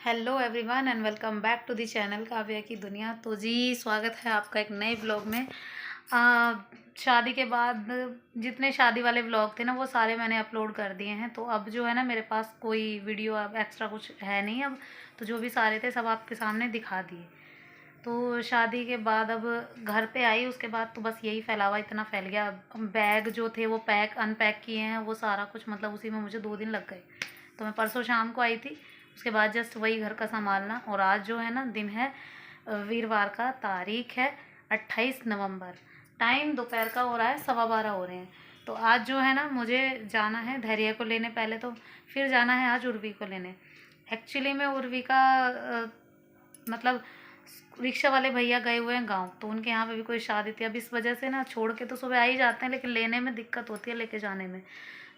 Hello everyone and welcome back to the channel Kavya की दुनिया। तो जी स्वागत है आपका एक नए ब्लॉग में। शादी के बाद जितने शादी वाले ब्लॉग थे ना वो सारे मैंने अपलोड कर दिए हैं। तो अब जो है ना मेरे पास कोई वीडियो अब एक्स्ट्रा कुछ है नहीं अब। तो जो भी सारे थे सब आपके सामने दिखा दिए। तो शादी के बाद अब घर पे आई, उसके बाद तो बस यही फैलावा इतना फैल गया। बैग जो थे वो पैक अनपैक किए हैं, वो सारा कुछ मतलब उसी में मुझे 2 दिन लग गए। तो मैं परसों शाम को आई थी, उसके बाद जस्ट वही घर का संभालना। और आज जो है ना दिन है वीरवार का, तारीख है 28 नवंबर, टाइम दोपहर का हो रहा है 12:15 हो रहे हैं। तो आज जो है ना मुझे जाना है धैर्य को लेने पहले, तो फिर जाना है आज उर्वी को लेने। एक्चुअली में उर्वी का मतलब रिक्शा वाले भैया गए हुए हैं गांव, तो उनके यहाँ पे भी कोई शादी थी। अब इस वजह से ना छोड़ के तो सुबह आ ही जाते हैं, लेकिन लेने में दिक्कत होती है, लेके जाने में।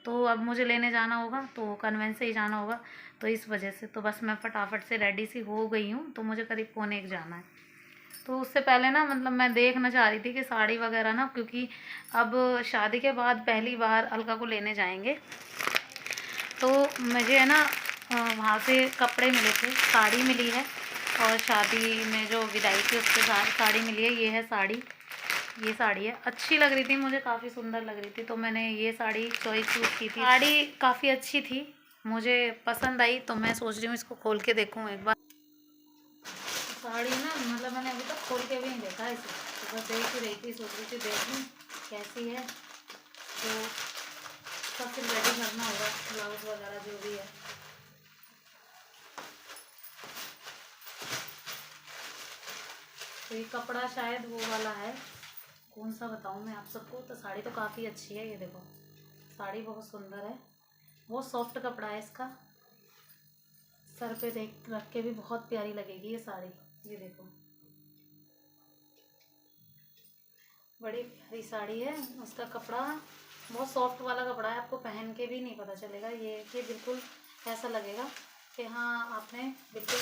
तो अब मुझे लेने जाना होगा, तो कन्वेंस से ही जाना होगा। तो इस वजह से तो बस मैं फटाफट से रेडी सी हो गई हूँ। तो मुझे करीब 12:45 जाना है। तो उससे पहले ना मतलब मैं देखना चाह रही थी कि साड़ी वगैरह ना, क्योंकि अब शादी के बाद पहली बार अलका को लेने जाएंगे। तो मुझे है ना वहाँ से कपड़े मिले थे, साड़ी मिली है, और शादी में जो विदाई थी उसके साथ साड़ी मिली है। ये है साड़ी, ये साड़ी है, अच्छी लग रही थी मुझे, काफ़ी सुंदर लग रही थी, तो मैंने ये साड़ी चूज़ की थी। साड़ी काफ़ी अच्छी थी, मुझे पसंद आई, तो मैं सोच रही हूँ इसको खोल के देखूँ एक बार। साड़ी ना मतलब मैंने अभी तक खोल के भी नहीं देखा इसे, तो बस देख ही रही थी, सोच रही थी देख लूँ कैसी है। तो सब फिर रेडी करना होगा, ब्लाउज वगैरह जो भी है। तो ये कपड़ा शायद वो वाला है, कौन सा बताऊँ मैं आप सबको। तो साड़ी तो काफ़ी अच्छी है, ये देखो साड़ी बहुत सुंदर है, बहुत सॉफ्ट कपड़ा है इसका। सर पे देख रख के भी बहुत प्यारी लगेगी ये साड़ी। ये देखो बड़ी प्यारी साड़ी है, उसका कपड़ा बहुत सॉफ्ट वाला कपड़ा है, आपको पहन के भी नहीं पता चलेगा ये कि बिल्कुल ऐसा लगेगा कि हाँ आपने बिल्कुल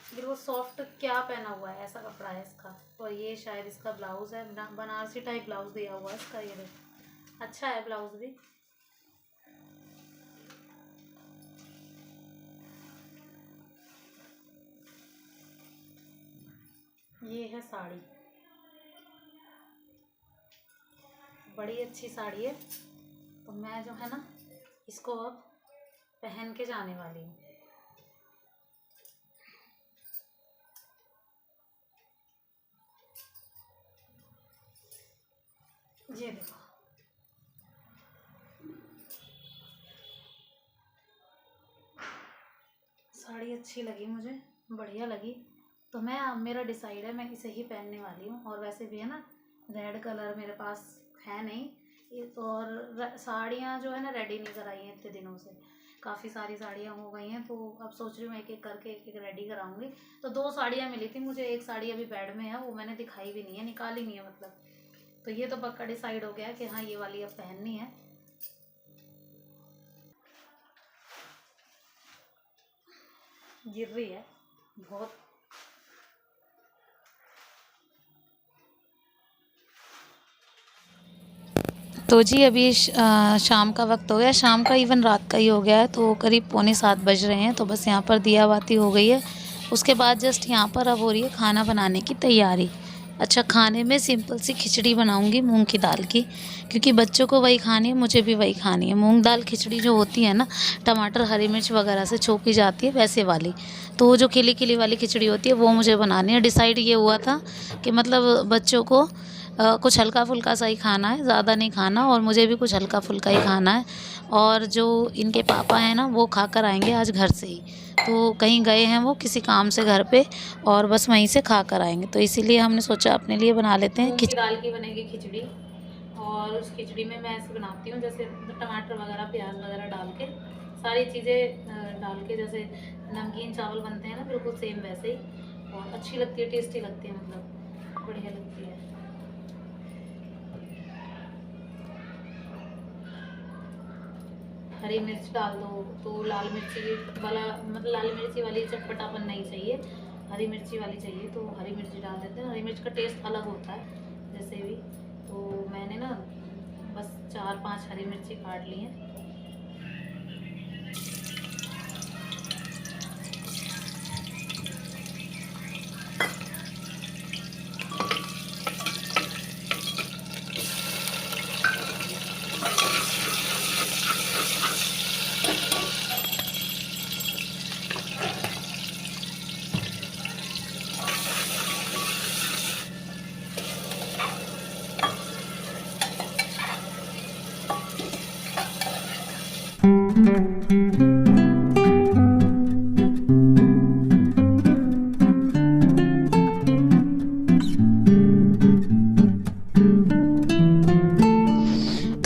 बिल्कुल सॉफ्ट क्या पहना हुआ है, ऐसा कपड़ा है इसका। और ये शायद इसका ब्लाउज़ है, बनारसी टाइप ब्लाउज़ दिया हुआ है इसका। ये देखो अच्छा है ब्लाउज़ भी। ये है साड़ी, बड़ी अच्छी साड़ी है। तो मैं जो है ना इसको अब पहन के जाने वाली हूँ। ये देखो साड़ी अच्छी लगी मुझे, बढ़िया लगी। तो मैं अब मेरा डिसाइड है, मैं इसे ही पहनने वाली हूँ। और वैसे भी है ना रेड कलर मेरे पास है नहीं, और साड़ियाँ जो है ना रेडी नहीं कराई हैं इतने दिनों से, काफ़ी सारी साड़ियाँ हो गई हैं। तो अब सोच रही हूँ एक एक करके एक एक रेडी कराऊंगी। तो 2 साड़ियाँ मिली थी मुझे, एक साड़ी अभी बेड में है, वो मैंने दिखाई भी नहीं है, निकाली नहीं है मतलब। तो ये तो पक्का डिसाइड हो गया कि हाँ ये वाली अब पहननी है। गिर रही है बहुत। तो जी अभी शाम का वक्त हो गया, शाम का इवन रात का ही हो गया है। तो करीब 6:45 बज रहे हैं। तो बस यहाँ पर दिया बाती हो गई है, उसके बाद जस्ट यहाँ पर अब हो रही है खाना बनाने की तैयारी। अच्छा, खाने में सिंपल सी खिचड़ी बनाऊंगी मूंग की दाल की, क्योंकि बच्चों को वही खानी है, मुझे भी वही खानी है। मूंग दाल खिचड़ी जो होती है ना, टमाटर हरी मिर्च वगैरह से छोकी जाती है वैसे वाली। तो वो जो खिली खिली वाली खिचड़ी होती है वो मुझे बनानी है। डिसाइड ये हुआ था कि मतलब बच्चों को कुछ हल्का फुल्का सा ही खाना है, ज़्यादा नहीं खाना, और मुझे भी कुछ हल्का फुल्का ही खाना है। और जो इनके पापा हैं ना वो खाकर आएंगे आज घर से ही, तो कहीं गए हैं वो किसी काम से घर पे, और बस वहीं से खा कर आएंगे। तो इसीलिए हमने सोचा अपने लिए बना लेते हैं। खिचड़ी दाल की बनेगी खिचड़ी, और उस खिचड़ी में मैं ऐसे बनाती हूँ जैसे टमाटर वगैरह प्याज वगैरह डाल के, सारी चीज़ें डाल के, जैसे नमकीन चावल बनते हैं ना बिल्कुल सेम वैसे ही। और अच्छी लगती है, टेस्टी लगती है, मतलब बढ़िया लगती है। हरी मिर्च डाल दो, तो लाल मिर्ची वाला मतलब लाल मिर्ची वाली चटपटापन नहीं चाहिए, हरी मिर्ची वाली चाहिए, तो हरी मिर्ची डाल देते हैं। हरी मिर्च का टेस्ट अलग होता है जैसे भी। तो मैंने ना बस 4-5 हरी मिर्ची काट ली हैं।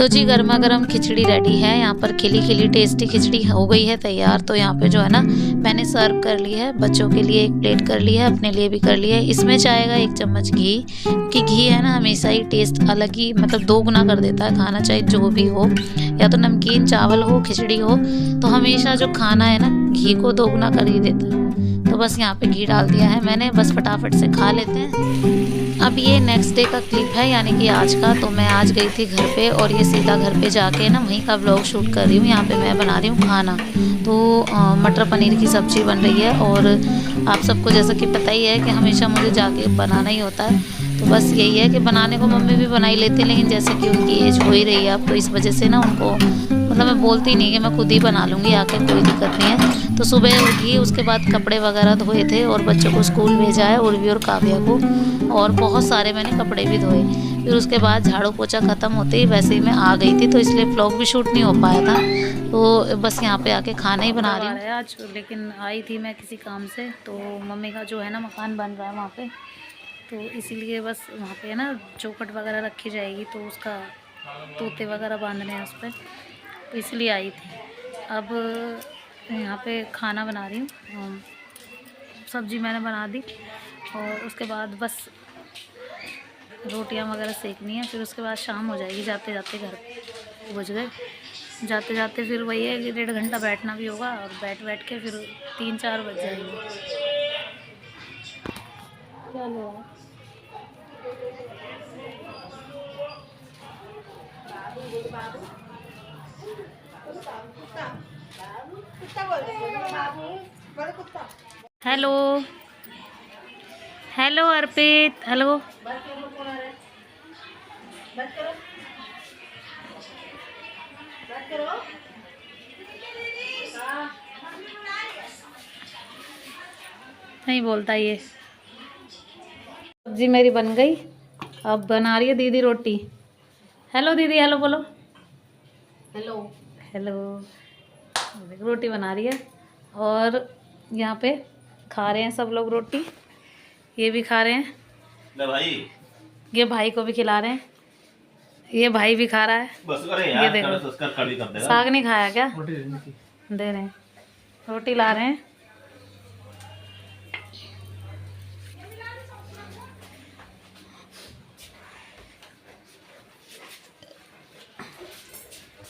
तो जी गर्मा गर्म खिचड़ी रेडी है। यहाँ पर खिली खिली टेस्टी खिचड़ी हो गई है तैयार। तो यहाँ पे जो है ना मैंने सर्व कर ली है, बच्चों के लिए एक प्लेट कर ली है, अपने लिए भी कर लिया है। इसमें जाएगा 1 चम्मच घी, कि घी है ना हमेशा ही टेस्ट अलग ही मतलब 2 गुना कर देता है खाना, चाहे जो भी हो, या तो नमकीन चावल हो खिचड़ी हो, तो हमेशा जो खाना है ना घी को 2 गुना कर ही देता है। तो बस यहाँ पे घी डाल दिया है मैंने, बस फटाफट से खा लेते हैं। अब ये नेक्स्ट डे का क्लिप है, यानी कि आज का। तो मैं आज गई थी घर पे और ये सीधा घर पे जाके ना वहीं का व्लॉग शूट कर रही हूँ। यहाँ पे मैं बना रही हूँ खाना। तो मटर पनीर की सब्ज़ी बन रही है और आप सबको जैसा कि पता ही है कि हमेशा मुझे जाके बनाना ही होता है। तो बस यही है कि बनाने को मम्मी भी बना ही लेती है, लेकिन जैसे कि उनकी एज हो ही रही है अब, तो इस वजह से ना उनको मतलब मैं बोलती नहीं कि मैं खुद ही बना लूँगी आके, कोई दिक्कत नहीं है। तो सुबह उठी, उसके बाद कपड़े वगैरह धोए थे और बच्चों को स्कूल भेजा है, उर्वी और काव्या को, और बहुत सारे मैंने कपड़े भी धोए। फिर उसके बाद झाड़ू पोछा ख़त्म होते ही वैसे ही मैं आ गई थी, तो इसलिए व्लॉग भी शूट नहीं हो पाया था। तो बस यहाँ पे आके खाना ही बना रही हूँ आज। लेकिन आई थी मैं किसी काम से, तो मम्मी का जो है ना मकान बन रहा है वहाँ पे, तो इसीलिए बस वहाँ पे ना चौखट वगैरह रखी जाएगी, तो उसका तोते वगैरह बांधने हैं उस पर, तो इसलिए आई थी। अब यहाँ पे खाना बना रही हूँ, सब्ज़ी मैंने बना दी और उसके बाद बस रोटियां वगैरह सेकनी है। फिर उसके बाद शाम हो जाएगी, जाते जाते घर पहुँच गए। जाते जाते फिर वही है कि 1.5 घंटा बैठना भी होगा, और बैठ के फिर 3-4 बज जाएंगे। क्या लो हेलो हेलो अर्पित, हेलो। नहीं बोलता ये। सब्जी मेरी बन गई, अब बना रही है दीदी रोटी। हेलो दीदी, हेलो बोलो। Hello hello. रोटी बना रही है और यहाँ पे खा रहे हैं सब लोग रोटी, ये भी खा रहे हैं। ले भाई, ये भाई को भी खिला रहे हैं, ये भाई भी खा रहा है। बस यार, ये देखो साग नहीं खाया क्या? दे रहे हैं, रोटी ला रहे हैं।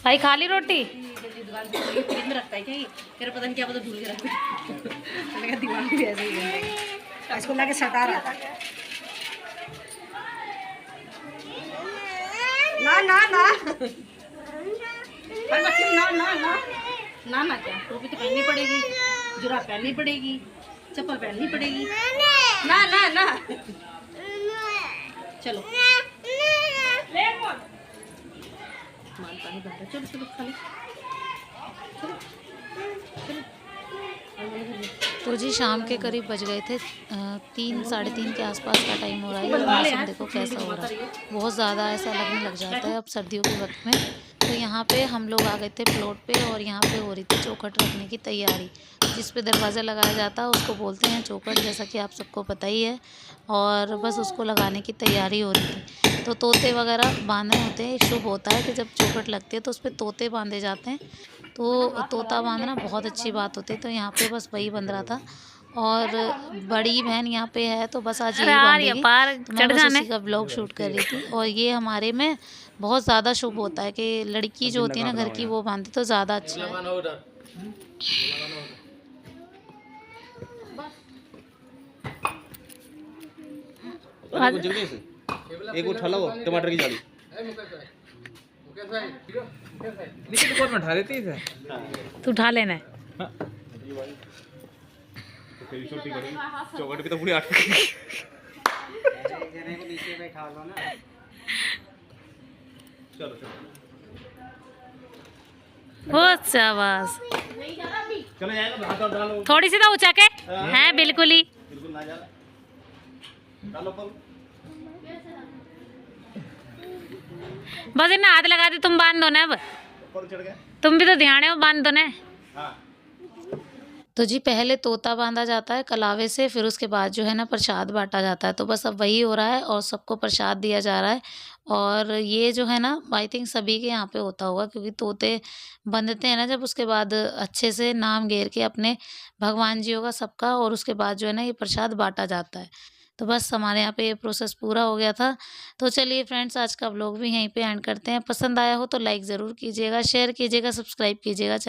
भाई खा ली रोटी? फ्रिज में रखता है क्या? तेरा पता नहीं क्या, पता भूल के रखा। दीवार भी ऐसे ही है, इसको लाके सटा रहा था। ना ना ना ना ना ना ना ना, क्या टोपी तो पहननी पड़ेगी, जुराब पहननी पड़ेगी, चप्पल पहननी पड़ेगी। ना ना ना, चलो चलो चलो खाली। तो जी शाम के करीब बज गए थे 3 साढ़े 3 के आसपास का टाइम हो रहा है। मौसम देखो कैसा हो रहा है, बहुत ज़्यादा ऐसा लगने लग जाता है अब सर्दियों के वक्त में। तो यहाँ पे हम लोग आ गए थे प्लॉट पे, और यहाँ पे हो रही थी चौखट रखने की तैयारी। जिस पे दरवाज़ा लगाया जाता है उसको बोलते हैं चौखट, जैसा कि आप सबको पता ही है। और बस उसको लगाने की तैयारी हो रही थी। तो तोते वगैरह बांधने होते हैं, शुभ होता है कि जब चौखट लगती है तो उस पर तोते बांधे जाते हैं। तो तोता बांधना बहुत अच्छी बात होती है, तो यहाँ पे बस वही बंध रहा था। और बड़ी बहन यहाँ पे है, तो बस आज यही बांधेगी। तो मैं बस उसी का ब्लॉग शूट कर रही थी। और ये हमारे में बहुत ज़्यादा शुभ होता है कि लड़की जो होती है ना घर की, वो बांधे तो ज़्यादा अच्छा है। एक उठा लो टमाटर की झाड़ी, तू उठा लेना है। चौखट भी तो पूरी 8 चलो शाबाश, थोड़ी सी तो ऊंचा के हैं, बिल्कुल ही ना जा डालो पर। बस इन्हें हाथ लगा दे, तुम बांध दो ना अब, तुम भी तो ध्यान है, वो बांध दो ना। तो जी पहले तोता बांधा जाता है कलावे से, फिर उसके बाद जो है ना प्रसाद बाँटा जाता है। तो बस अब वही हो रहा है और सबको प्रसाद दिया जा रहा है। और ये जो है ना आई थिंक सभी के यहाँ पे होता होगा, क्योंकि तोते बंधते हैं ना जब, उसके बाद अच्छे से नाम घेर के अपने भगवान जी होगा सबका, और उसके बाद जो है ना ये प्रसाद बाँटा जाता है। तो बस हमारे यहाँ पे ये प्रोसेस पूरा हो गया था। तो चलिए फ्रेंड्स, आज का व्लॉग भी यहीं पे एंड करते हैं। पसंद आया हो तो लाइक ज़रूर कीजिएगा, शेयर कीजिएगा, सब्सक्राइब कीजिएगा चैनल